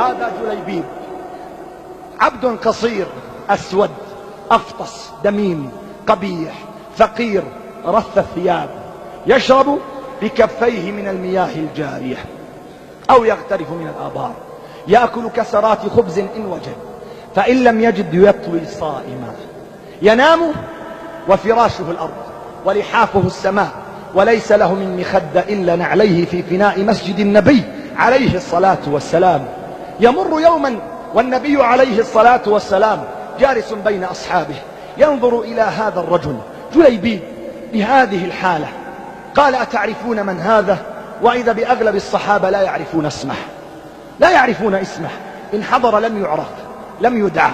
هذا جليبيب، عبد قصير أسود أفطس دميم قبيح فقير رث الثياب، يشرب بكفيه من المياه الجارية أو يغترف من الآبار، يأكل كسرات خبز إن وجد، فإن لم يجد يطوي صائما، ينام وفراشه الأرض ولحافه السماء، وليس له من مخدة إلا نعليه في فناء مسجد النبي عليه الصلاة والسلام. يمر يوما والنبي عليه الصلاة والسلام جالس بين أصحابه، ينظر إلى هذا الرجل جليبيب بهذه الحالة، قال: أتعرفون من هذا؟ وإذا بأغلب الصحابة لا يعرفون اسمه، لا يعرفون اسمه، إن حضر لم يعرف، لم يدعى،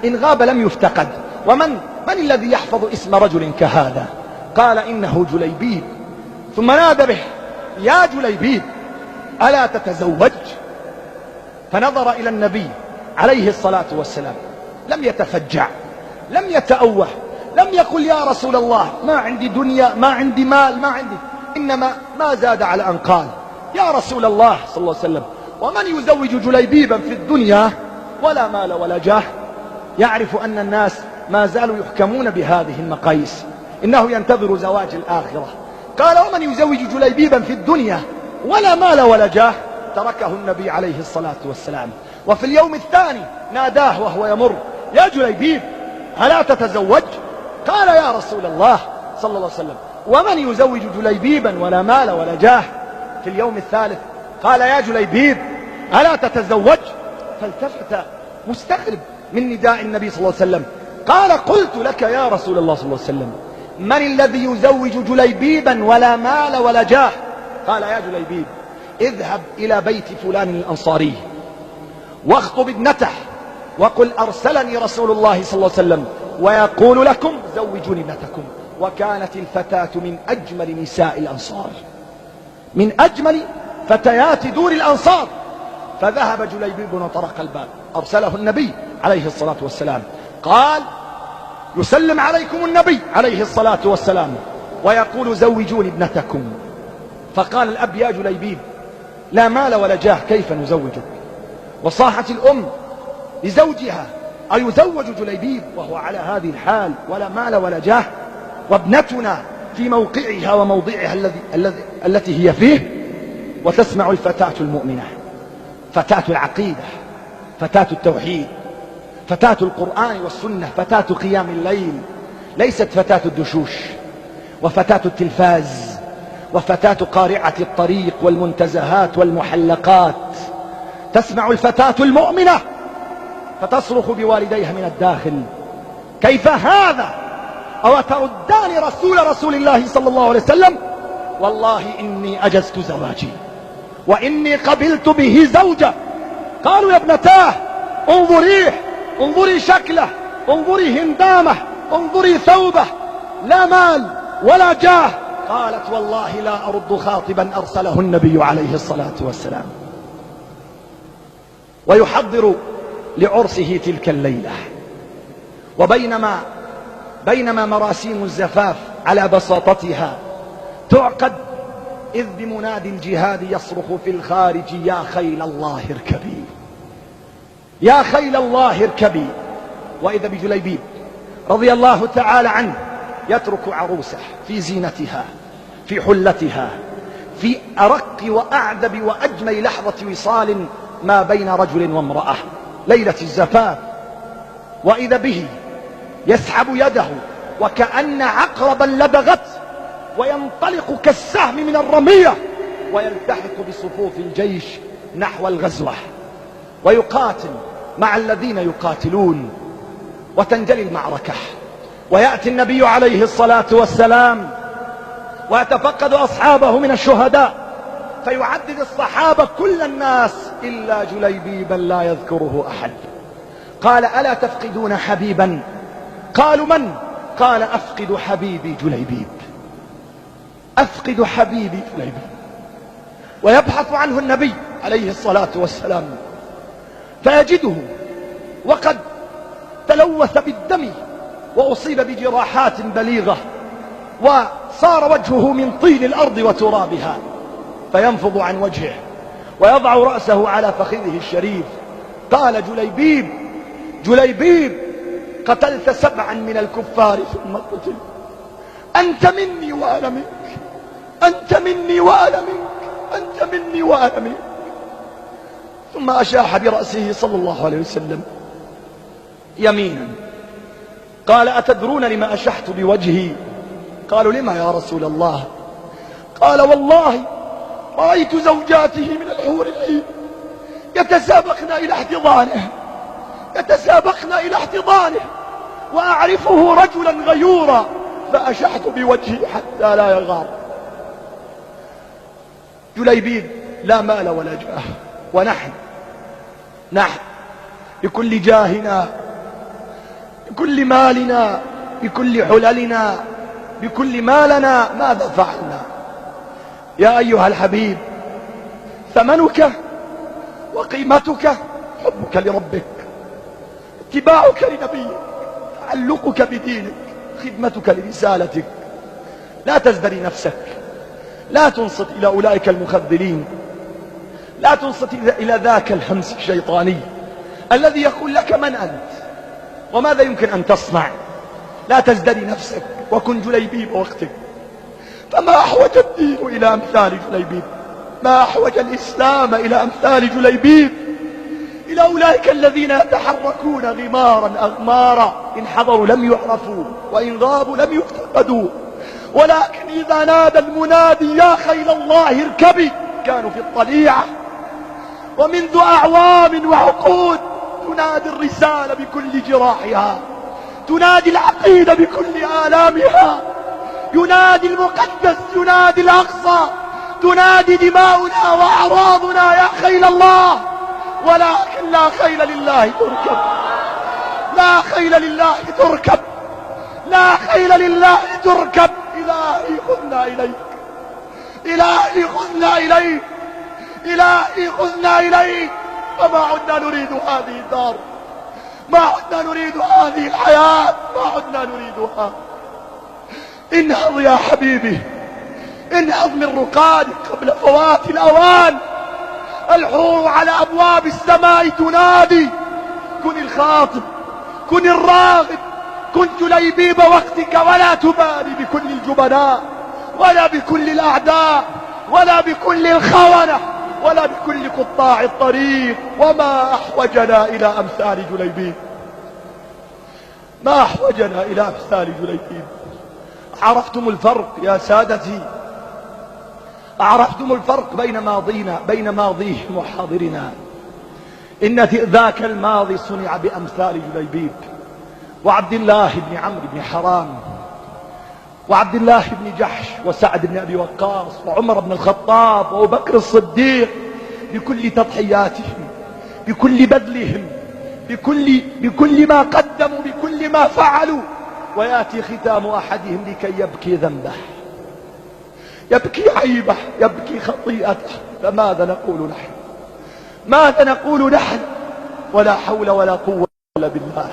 إن غاب لم يفتقد. ومن الذي يحفظ اسم رجل كهذا؟ قال: إنه جليبيب. ثم نادى به: يا جليبيب ألا تتزوج؟ فنظر إلى النبي عليه الصلاة والسلام، لم يتفجع، لم يتأوه، لم يقل: يا رسول الله ما عندي دنيا، ما عندي مال، ما عندي، إنما ما زاد على أن قال: يا رسول الله صلى الله عليه وسلم، ومن يزوج جليبيبا في الدنيا ولا مال ولا جاه؟ يعرف أن الناس ما زالوا يحكمون بهذه المقاييس، إنه ينتظر زواج الآخرة. قال: ومن يزوج جليبيبا في الدنيا ولا مال ولا جاه؟ تركه النبي عليه الصلاة والسلام. وفي اليوم الثاني ناداه وهو يمر: يا جليبيب ألا تتزوج؟ قال: يا رسول الله صلى الله عليه وسلم، ومن يزوج جليبيبا ولا مال ولا جاه؟ في اليوم الثالث قال: يا جليبيب ألا تتزوج؟ فالتفت مستغرب من نداء النبي صلى الله عليه وسلم، قال: قلت لك يا رسول الله صلى الله عليه وسلم، من الذي يزوج جليبيبا ولا مال ولا جاه؟ قال: يا جليبيب اذهب إلى بيت فلان الأنصاري واخطب ابنته وقل: أرسلني رسول الله صلى الله عليه وسلم ويقول لكم زوجوني ابنتكم. وكانت الفتاة من أجمل نساء الأنصار، من أجمل فتيات دور الأنصار. فذهب جليبيب وطرق الباب، أرسله النبي عليه الصلاة والسلام، قال: يسلم عليكم النبي عليه الصلاة والسلام ويقول: زوجوني ابنتكم. فقال الأب: يا جليبيب لا مال ولا جاه، كيف نزوجك؟ وصاحت الأم لزوجها: أيزوج جليبيب وهو على هذه الحال ولا مال ولا جاه، وابنتنا في موقعها وموضعها التي هي فيه؟ وتسمع الفتاة المؤمنة، فتاة العقيدة، فتاة التوحيد، فتاة القرآن والسنة، فتاة قيام الليل، ليست فتاة الدشوش وفتاة التلفاز وفتاة قارعة الطريق والمنتزهات والمحلقات. تسمع الفتاة المؤمنة فتصرخ بوالديها من الداخل: كيف هذا؟ أو تردان رسول الله صلى الله عليه وسلم؟ والله إني أجزت زواجي وإني قبلت به زوجة. قالوا: يا ابنتاه انظريه، انظري شكله، انظري هندامه، انظري ثوبه، لا مال ولا جاه. قالت: والله لا أرد خاطبا أرسله النبي عليه الصلاة والسلام. ويحضر لعرسه تلك الليلة، بينما مراسيم الزفاف على بساطتها تعقد، إذ بمنادي الجهاد يصرخ في الخارج: يا خيل الله اركبي، يا خيل الله اركبي. وإذا بجليبيب رضي الله تعالى عنه يترك عروسه في زينتها، في حلتها، في أرق وأعذب وأجمل لحظة وصال ما بين رجل وامرأة، ليلة الزفاف. وإذا به يسحب يده وكأن عقربا لدغت، وينطلق كالسهم من الرمية ويلتحق بصفوف الجيش نحو الغزوة، ويقاتل مع الذين يقاتلون، وتنجلي المعركة، ويأتي النبي عليه الصلاة والسلام ويتفقد أصحابه من الشهداء، فيعدد الصحابة كل الناس إلا جليبيبا لا يذكره أحد. قال: ألا تفقدون حبيبا؟ قالوا: من؟ قال: أفقد حبيبي جليبيب، أفقد حبيبي جليبيب. ويبحث عنه النبي عليه الصلاة والسلام فيجده وقد تلوث بالدم وأصيب بجراحات بليغة، وصار وجهه من طين الأرض وترابها، فينفض عن وجهه ويضع رأسه على فخذه الشريف قال جليبيب قتلت 7 من الكفار ثم قتل، أنت مني وأنا منك، أنت مني وأنا منك، أنت مني وأنا منك. ثم أشاح برأسه صلى الله عليه وسلم يمينا. قال أتدرون لما أشحت بوجهي؟ قالوا لما يا رسول الله؟ قال والله رأيت زوجاته من الحور العين يتسابقن إلى احتضانه وأعرفه رجلا غيورا فأشحت بوجهي حتى لا يغار. جليبيب لا مال ولا جاه، ونحن بكل جاهنا، بكل مالنا، بكل حللنا، بكل مالنا ماذا فعلنا؟ يا أيها الحبيب، ثمنك وقيمتك حبك لربك، اتباعك لنبيك، تعلقك بدينك، خدمتك لرسالتك. لا تزدري نفسك، لا تنصت إلى أولئك المخذلين، لا تنصت إلى ذاك الهمس الشيطاني الذي يقول لك من أنت وماذا يمكن أن تصنع. لا تزدري نفسك وكن جليبيب وقتك. فما أحوج الدين إلى أمثال جليبيب، ما أحوج الإسلام إلى أمثال جليبيب، إلى أولئك الذين يتحركون غمارا أغمارا، إن حضروا لم يعرفوا وإن غابوا لم يفتقدوا، ولكن إذا نادى المنادي يا خيل الله اركبي كانوا في الطليعة. ومنذ أعوام وعقود تنادي الرسالة بكل جراحها، تنادي العقيدة بكل آلامها، ينادي المقدس، ينادي الأقصى، تنادي دماؤنا وأعراضنا يا خيل الله. ولكن لا خيل لله تركب، لا خيل لله تركب، لا خيل لله تركب. إلهي خذنا إليك، إلهي خذنا إليك، إلهي خذنا إليك. وما عدنا نريد هذه الدار، ما عدنا نريد هذه الحياة، ما عدنا نريدها. انهض يا حبيبي، انهض من رقادك قبل فوات الأوان. الحور على أبواب السماء تنادي. كن الخاطب، كن الراغب، كن جليبيب وقتك، ولا تبالي بكل الجبناء ولا بكل الأعداء ولا بكل الخونة ولا بكل قطاع الطريق. وما أحوجنا إلى أمثال جليبيب، ما أحوجنا إلى أمثال جليبيب. عرفتم الفرق يا سادتي؟ عرفتم الفرق بين ماضينا، بين ماضيهم وحاضرنا؟ إن ذاك الماضي صنع بأمثال جليبيب وعبد الله بن عمرو بن حرام وعبد الله بن جحش وسعد بن أبي وقاص وعمر بن الخطاب وأبو بكر الصديق، بكل تضحياتهم، بكل بذلهم، بكل ما قدموا، بكل ما فعلوا. ويأتي ختام أحدهم لكي يبكي ذنبه، يبكي عيبه، يبكي خطيئته. فماذا نقول نحن؟ ماذا نقول نحن؟ ولا حول ولا قوة إلا بالله.